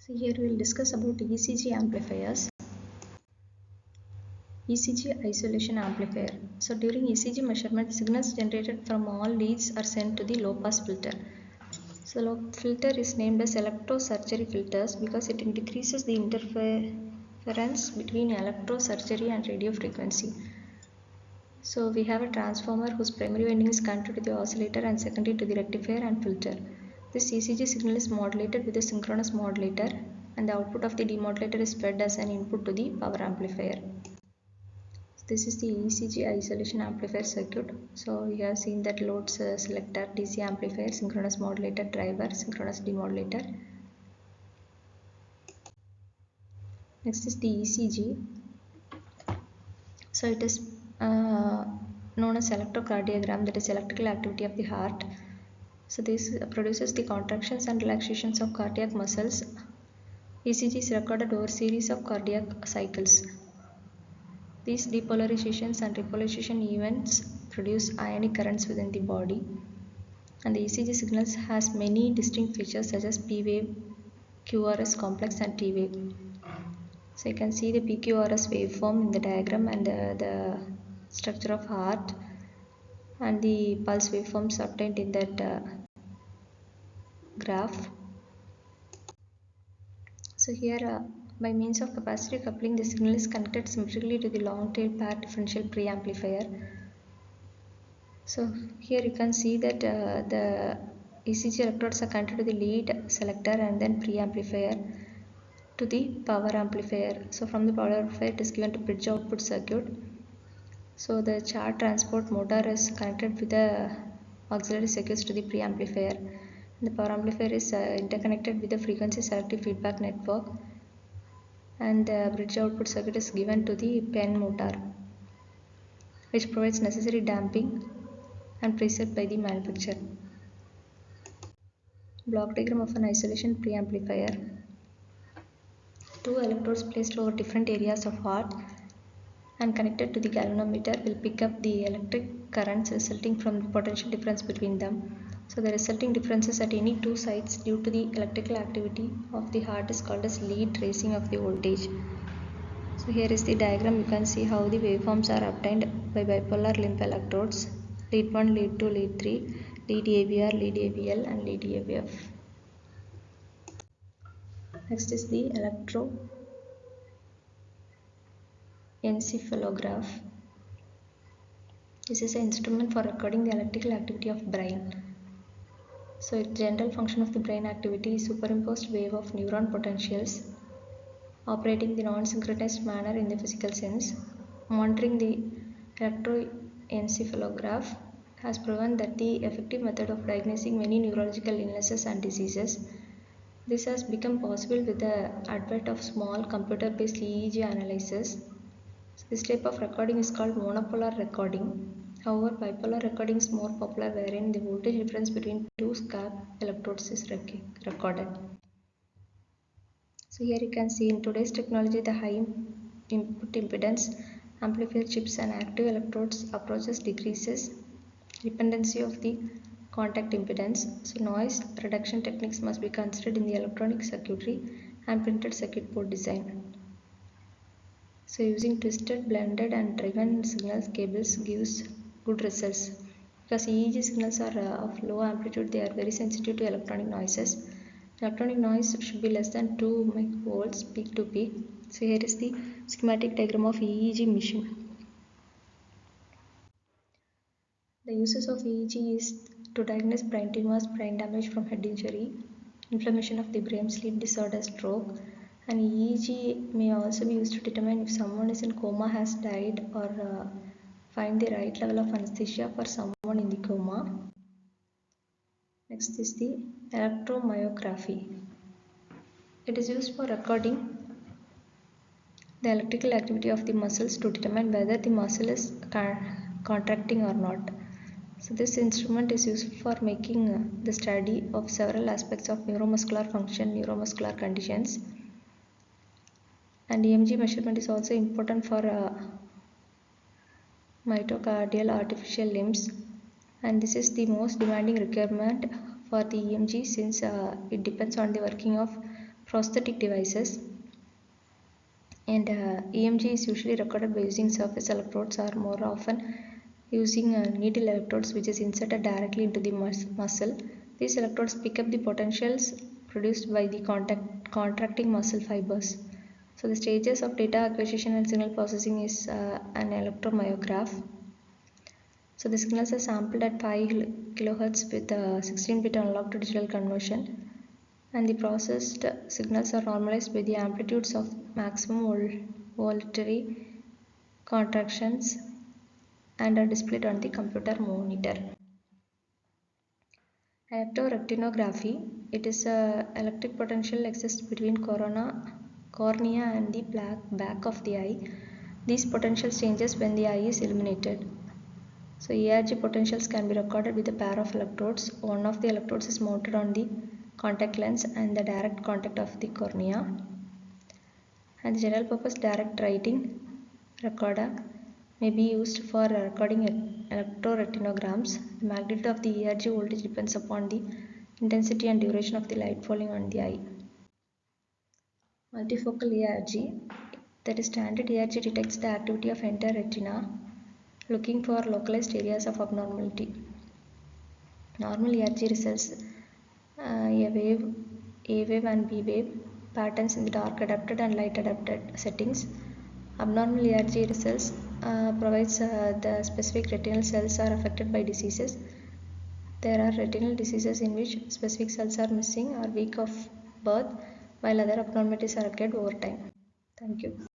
So here we will discuss about ECG amplifiers. ECG isolation amplifier. So during ECG measurement, signals generated from all leads are sent to the low pass filter. So low filter is named as electrosurgery filters because it decreases the interference between electrosurgery and radio frequency. So we have a transformer whose primary winding is connected to the oscillator and secondary to the rectifier and filter. This ECG signal is modulated with a synchronous modulator, and the output of the demodulator is fed as an input to the power amplifier. This is the ECG isolation amplifier circuit. So you have seen that load selector, DC amplifier, synchronous modulator, driver, synchronous demodulator. Next is the ECG. So it is known as electrocardiogram, that is electrical activity of the heart. So this produces the contractions and relaxations of cardiac muscles. ECG is recorded over a series of cardiac cycles. These depolarizations and repolarization events produce ionic currents within the body. And the ECG signals has many distinct features such as P wave, QRS complex and T wave. So you can see the PQRS waveform in the diagram and the structure of heart and the pulse waveforms obtained in that graph. So here by means of capacitive coupling, the signal is connected symmetrically to the long tail pair differential preamplifier. So here you can see that the ECG electrodes are connected to the lead selector and then preamplifier to the power amplifier. So from the power amplifier it is given to bridge output circuit. So the charge transport motor is connected with the auxiliary circuits to the preamplifier. The power amplifier is interconnected with the frequency selective feedback network, and the bridge output circuit is given to the pen motor, which provides necessary damping and preset by the manufacturer. Block diagram of an isolation preamplifier. Two electrodes placed over different areas of heart and connected to the galvanometer will pick up the electric currents resulting from the potential difference between them. So the resulting differences at any two sides due to the electrical activity of the heart is called as lead tracing of the voltage. So here is the diagram. You can see how the waveforms are obtained by bipolar limb electrodes, lead 1, lead 2, lead 3, lead AVR, lead AVL and lead AVF. Next is the electroencephalograph. This is an instrument for recording the electrical activity of brain. So its general function of the brain activity is superimposed wave of neuron potentials operating in the non-synchronized manner in the physical sense. Monitoring the electroencephalograph has proven that the effective method of diagnosing many neurological illnesses and diseases. This has become possible with the advent of small computer-based EEG analysis. This type of recording is called monopolar recording. However, bipolar recording is more popular, wherein the voltage difference between two scalp electrodes is recorded. So here you can see in today's technology, the high input impedance amplifier chips and active electrodes approaches decreases dependency of the contact impedance. So noise reduction techniques must be considered in the electronic circuitry and printed circuit board design. So using twisted, blended and driven signals cables gives good results. Because EEG signals are of low amplitude, they are very sensitive to electronic noises. Electronic noise should be less than 2 microvolts peak to peak. So here is the schematic diagram of EEG machine. The uses of EEG is to diagnose brain tumors, brain damage from head injury, inflammation of the brain, sleep disorder, stroke, and EEG may also be used to determine if someone is in coma, has died, or find the right level of anesthesia for someone in the coma. Next is the electromyography. It is used for recording the electrical activity of the muscles to determine whether the muscle is contracting or not. So this instrument is used for making the study of several aspects of neuromuscular function, neuromuscular conditions, and EMG measurement is also important for mitocardial artificial limbs, and this is the most demanding requirement for the EMG since it depends on the working of prosthetic devices. And EMG is usually recorded by using surface electrodes or more often using needle electrodes, which is inserted directly into the muscle. These electrodes pick up the potentials produced by the contracting muscle fibers. So the stages of data acquisition and signal processing is an electromyograph. So the signals are sampled at 5 kHz with 16-bit analog to digital conversion, and the processed signals are normalized by the amplitudes of maximum voluntary contractions and are displayed on the computer monitor. Haptoretinography. It is a electric potential exists between cornea and the back of the eye. These potential changes when the eye is illuminated. So ERG potentials can be recorded with a pair of electrodes. One of the electrodes is mounted on the contact lens and the direct contact of the cornea. And the general purpose direct writing recorder may be used for recording electroretinograms. The magnitude of the ERG voltage depends upon the intensity and duration of the light falling on the eye. Multifocal ERG, that is standard ERG, detects the activity of entire retina, looking for localized areas of abnormality. Normal ERG results A wave and B wave patterns in the dark adapted and light adapted settings. Abnormal ERG results provides the specific retinal cells are affected by diseases. There are retinal diseases in which specific cells are missing or weak of birth, while other abnormalities are occurred over time. Thank you.